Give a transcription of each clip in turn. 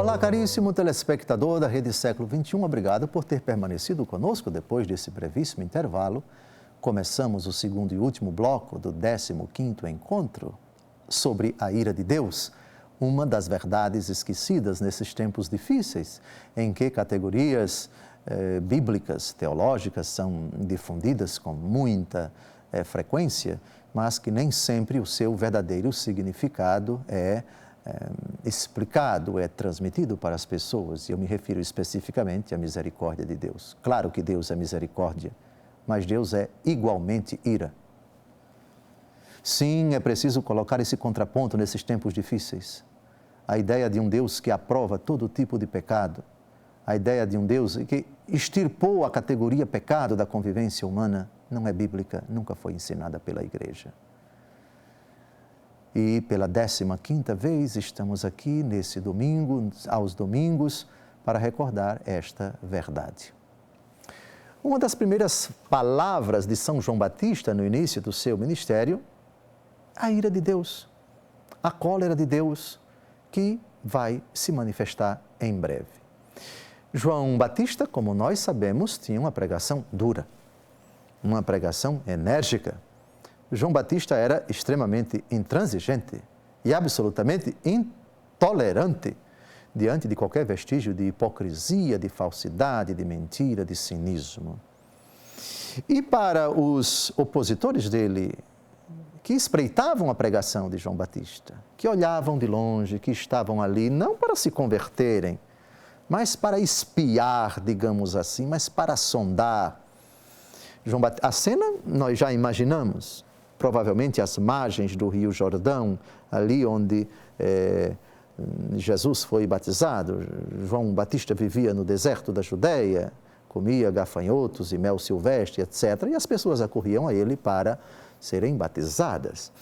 Olá, caríssimo telespectador da Rede Século XXI, obrigado por ter permanecido conosco depois desse brevíssimo intervalo. Começamos o segundo e último bloco do 15º encontro sobre a ira de Deus, uma das verdades esquecidas nesses tempos difíceis, em que categorias bíblicas, teológicas são difundidas com muita frequência, mas que nem sempre o seu verdadeiro significado é explicado, é transmitido para as pessoas. E eu me refiro especificamente à misericórdia de Deus. Claro que Deus é misericórdia, mas Deus é igualmente ira. Sim, é preciso colocar esse contraponto nesses tempos difíceis. A ideia de um Deus que aprova todo tipo de pecado, a ideia de um Deus que extirpou a categoria pecado da convivência humana, não é bíblica, nunca foi ensinada pela Igreja. E pela 15ª vez estamos aqui nesse domingo, aos domingos, para recordar esta verdade. Uma das primeiras palavras de São João Batista no início do seu ministério, a ira de Deus, a cólera de Deus, que vai se manifestar em breve. João Batista, como nós sabemos, tinha uma pregação dura, uma pregação enérgica. João Batista era extremamente intransigente e absolutamente intolerante diante de qualquer vestígio de hipocrisia, de falsidade, de mentira, de cinismo. E para os opositores dele, que espreitavam a pregação de João Batista, que olhavam de longe, que estavam ali não para se converterem, mas para espiar, digamos assim, mas para sondar. A cena nós já imaginamos. Provavelmente às margens do Rio Jordão, ali onde Jesus foi batizado. João Batista vivia no deserto da Judéia, comia gafanhotos e mel silvestre, etc. E as pessoas acorriam a ele para serem batizadas.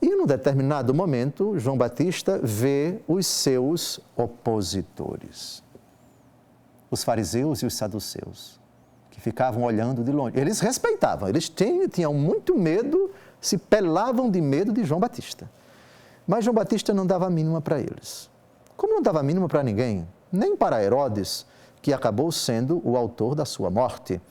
E num determinado momento, João Batista vê os seus opositores, os fariseus e os saduceus, que ficavam olhando de longe. Eles respeitavam, eles tinham muito medo, se pelavam de medo de João Batista. Mas João Batista não dava a mínima para eles. Como não dava a mínima para ninguém, nem para Herodes, que acabou sendo o autor da sua morte,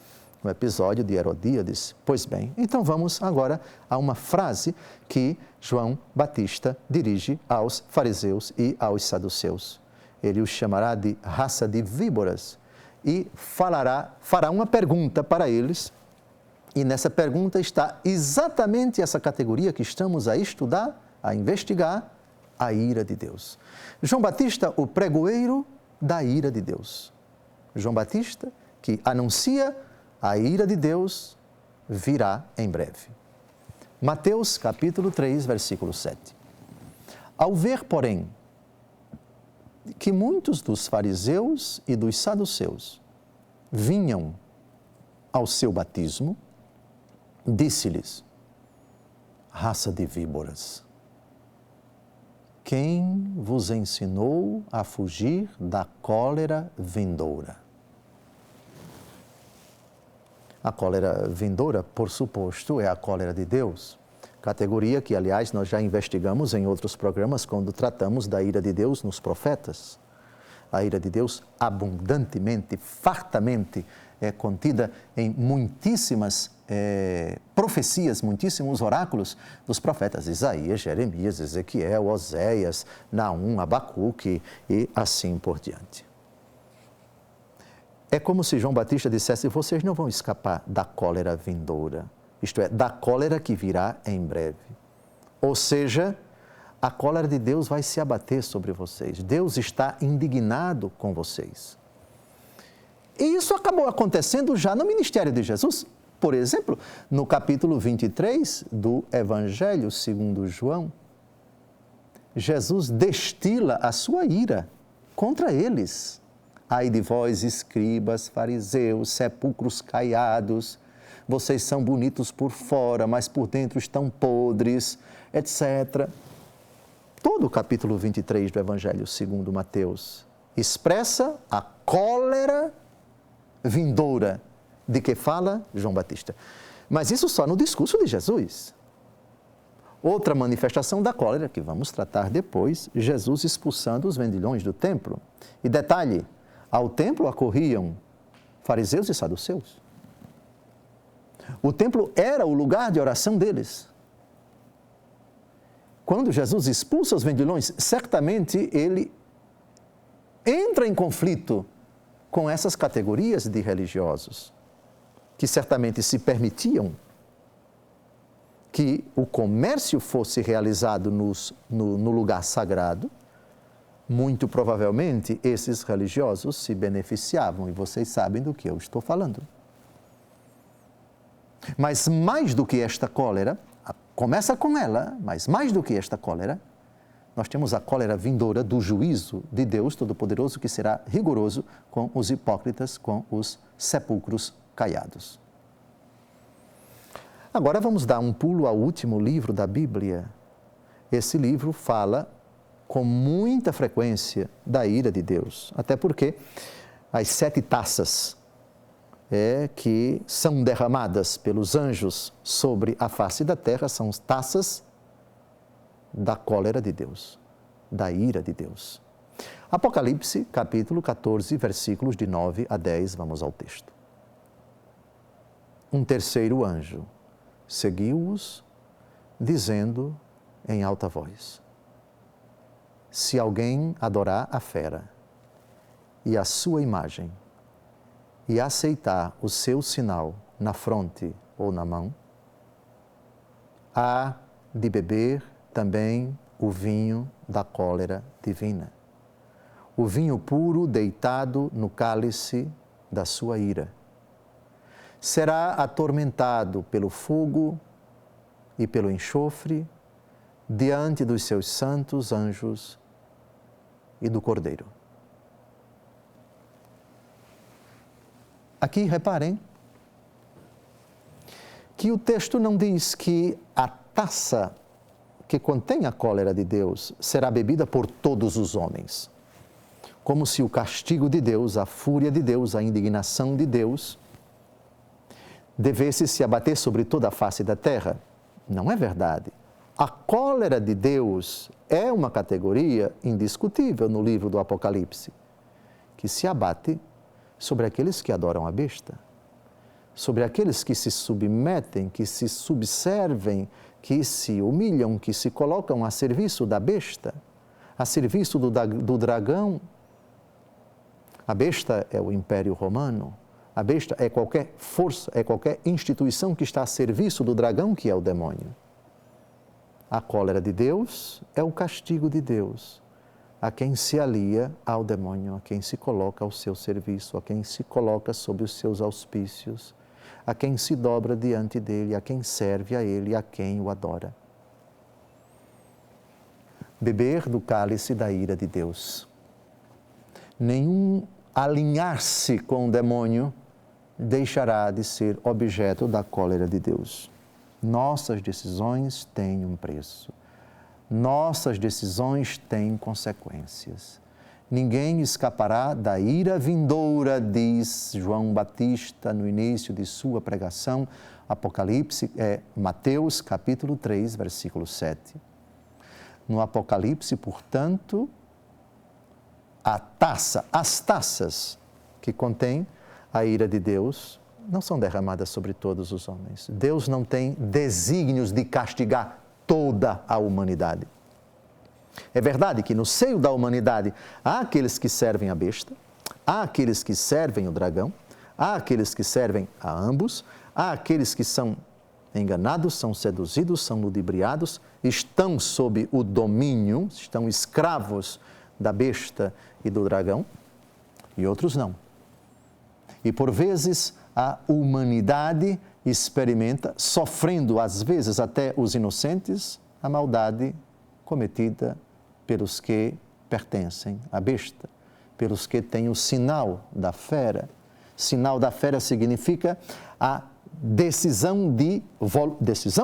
no episódio de Herodíades. Pois bem, então vamos agora a uma frase que João Batista dirige aos fariseus e aos saduceus. Ele os chamará de raça de víboras e fará uma pergunta para eles, e nessa pergunta está exatamente essa categoria que estamos a estudar, a investigar, a ira de Deus. João Batista, o pregoeiro da ira de Deus. João Batista, que anuncia a ira de Deus virá em breve. Mateus capítulo 3, versículo 7. Ao ver, porém, que muitos dos fariseus e dos saduceus vinham ao seu batismo, disse-lhes: raça de víboras, quem vos ensinou a fugir da cólera vindoura? A cólera vindoura, por suposto, é a cólera de Deus, categoria que, aliás, nós já investigamos em outros programas quando tratamos da ira de Deus nos profetas. A ira de Deus abundantemente, fartamente é contida em muitíssimas profecias, muitíssimos oráculos dos profetas Isaías, Jeremias, Ezequiel, Oséias, Naum, Abacuque e assim por diante. É como se João Batista dissesse: vocês não vão escapar da cólera vindoura, isto é, da cólera que virá em breve. Ou seja, a cólera de Deus vai se abater sobre vocês. Deus está indignado com vocês. E isso acabou acontecendo já no ministério de Jesus. Por exemplo, no capítulo 23 do Evangelho segundo João, Jesus destila a sua ira contra eles. Ai de vós, escribas, fariseus, sepulcros caiados, vocês são bonitos por fora, mas por dentro estão podres, etc. Todo o capítulo 23 do Evangelho segundo Mateus expressa a cólera vindoura de que fala João Batista. Mas isso só no discurso de Jesus. Outra manifestação da cólera, que vamos tratar depois, Jesus expulsando os vendilhões do templo. E detalhe, ao templo acorriam fariseus e saduceus. O templo era o lugar de oração deles. Quando Jesus expulsa os vendilhões, certamente ele entra em conflito com essas categorias de religiosos, que certamente se permitiam que o comércio fosse realizado no lugar sagrado. Muito provavelmente esses religiosos se beneficiavam, e vocês sabem do que eu estou falando. Mas mais do que esta cólera, começa com ela, mas mais do que esta cólera, nós temos a cólera vindoura do juízo de Deus Todo-Poderoso, que será rigoroso com os hipócritas, com os sepulcros caiados. Agora vamos dar um pulo ao último livro da Bíblia. Esse livro fala com muita frequência da ira de Deus, até porque as 7 taças que são derramadas pelos anjos sobre a face da terra são taças da cólera de Deus, da ira de Deus. Apocalipse, capítulo 14, versículos de 9 a 10, vamos ao texto. Um terceiro anjo seguiu-os, dizendo em alta voz: se alguém adorar a fera e a sua imagem e aceitar o seu sinal na fronte ou na mão, há de beber também o vinho da cólera divina, o vinho puro deitado no cálice da sua ira. Será atormentado pelo fogo e pelo enxofre diante dos seus santos anjos e do Cordeiro. Aqui reparem que o texto não diz que a taça que contém a cólera de Deus será bebida por todos os homens, como se o castigo de Deus, a fúria de Deus, a indignação de Deus devesse se abater sobre toda a face da terra. Não é verdade. A cólera de Deus é uma categoria indiscutível no livro do Apocalipse, que se abate sobre aqueles que adoram a besta, sobre aqueles que se submetem, que se subservem, que se humilham, que se colocam a serviço da besta, a serviço do dragão. A besta é o Império Romano. A besta é qualquer força, é qualquer instituição que está a serviço do dragão, que é o demônio. A cólera de Deus é o castigo de Deus a quem se alia ao demônio, a quem se coloca ao seu serviço, a quem se coloca sob os seus auspícios, a quem se dobra diante dele, a quem serve a ele, a quem o adora. Beber do cálice da ira de Deus. Nenhum alinhar-se com o demônio deixará de ser objeto da cólera de Deus. Nossas decisões têm um preço. Nossas decisões têm consequências. Ninguém escapará da ira vindoura, diz João Batista no início de sua pregação. Apocalipse, Mateus capítulo 3, versículo 7. No Apocalipse, portanto, as taças que contêm a ira de Deus não são derramadas sobre todos os homens. Deus não tem desígnios de castigar toda a humanidade. É verdade que no seio da humanidade há aqueles que servem a besta, há aqueles que servem o dragão, há aqueles que servem a ambos, há aqueles que são enganados, são seduzidos, são ludibriados, estão sob o domínio, estão escravos da besta e do dragão, e outros não. E por vezes a humanidade experimenta, sofrendo às vezes até os inocentes, a maldade cometida pelos que pertencem à besta, pelos que têm o sinal da fera. Sinal da fera significa a decisão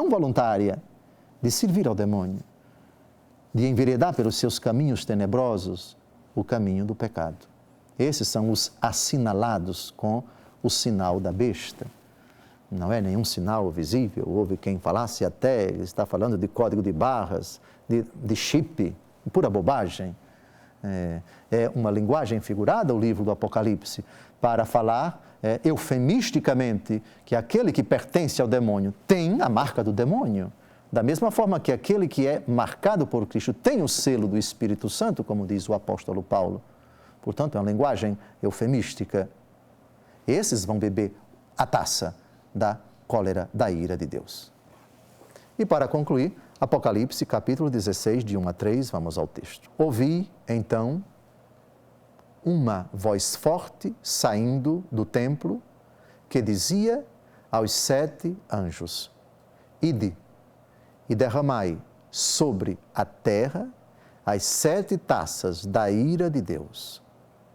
voluntária de servir ao demônio, de enveredar pelos seus caminhos tenebrosos, o caminho do pecado. Esses são os assinalados com o sinal da besta. não é nenhum sinal visível. Houve quem falasse até, está falando de código de barras, de chip, pura bobagem. É uma linguagem figurada, o livro do Apocalipse, para falar eufemisticamente que aquele que pertence ao demônio tem a marca do demônio. Da mesma forma que aquele que é marcado por Cristo tem o selo do Espírito Santo, como diz o apóstolo Paulo. Portanto, é uma linguagem eufemística. Esses vão beber a taça da cólera, da ira de Deus. E para concluir, Apocalipse, capítulo 16, de 1 a 3, vamos ao texto. Ouvi, então, uma voz forte saindo do templo que dizia aos 7 anjos: Ide e derramai sobre a terra as 7 taças da ira de Deus.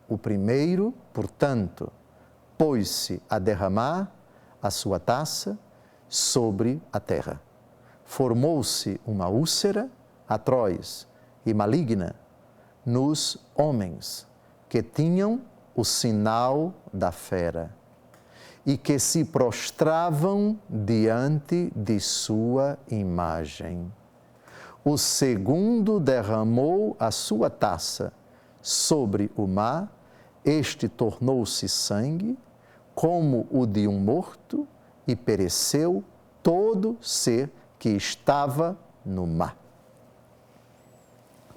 O primeiro, portanto, pôs-se a derramar a sua taça sobre a terra. Formou-se uma úlcera atroz e maligna nos homens que tinham o sinal da fera e que se prostravam diante de sua imagem. O segundo derramou a sua taça sobre o mar, este tornou-se sangue, como o de um morto, e pereceu todo ser que estava no mar.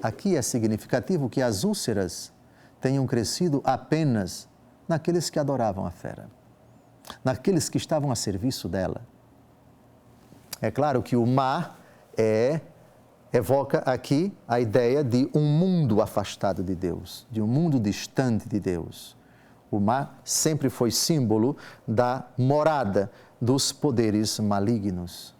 Aqui é significativo que as úlceras tenham crescido apenas naqueles que adoravam a fera, naqueles que estavam a serviço dela. É claro que o mar evoca aqui a ideia de um mundo afastado de Deus, de um mundo distante de Deus. O mar sempre foi símbolo da morada dos poderes malignos.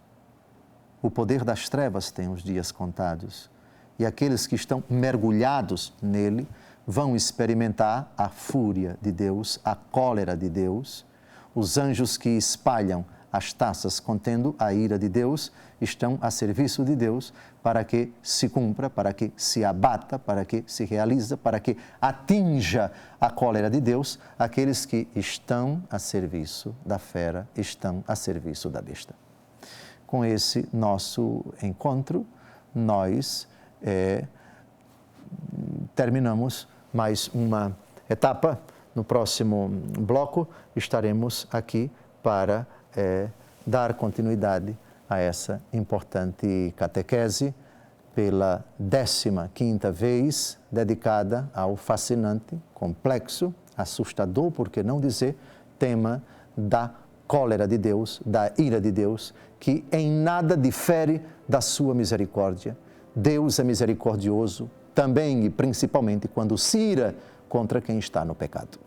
O poder das trevas tem os dias contados, e aqueles que estão mergulhados nele vão experimentar a fúria de Deus, a cólera de Deus. Os anjos que espalham as taças contendo a ira de Deus estão a serviço de Deus para que se cumpra, para que se abata, para que se realize, para que atinja a cólera de Deus aqueles que estão a serviço da fera, estão a serviço da besta. Com esse nosso encontro, nós terminamos mais uma etapa. No próximo bloco estaremos aqui para dar continuidade a essa importante catequese pela 15ª vez dedicada ao fascinante, complexo, assustador, por que não dizer, tema da cólera de Deus, da ira de Deus, que em nada difere da sua misericórdia. Deus é misericordioso também e principalmente quando se ira contra quem está no pecado.